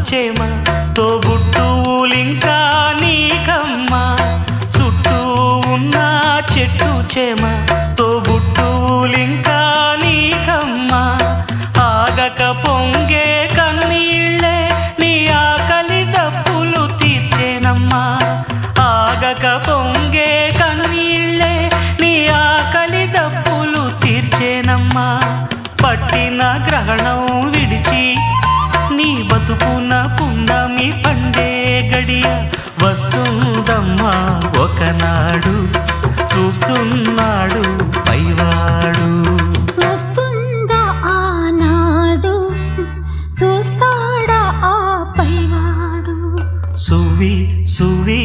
చేమ తోబుట్టువులింకా నీకమ్మా చుట్టూ ఉన్న చెట్టు చేమ తోబుట్టువులింకా నీకమ్మా ఆగక పొంగే కన్నీళ్ళే నీ ఆకలి దప్పులు తీర్చేనమ్మా ఆగక పొంగే కన్నీళ్ళే నీ ఆకలి దప్పులు తీర్చేనమ్మా పట్టిన గ్రహణం విడిచి నీ బతుకున పున్నమి పండే గడియ వస్తుందమ్మా ఒకనాడు చూస్తున్నాడు పైవాడు వస్తుందా ఆనాడు చూస్తాడా ఆ పైవాడు సువి సువి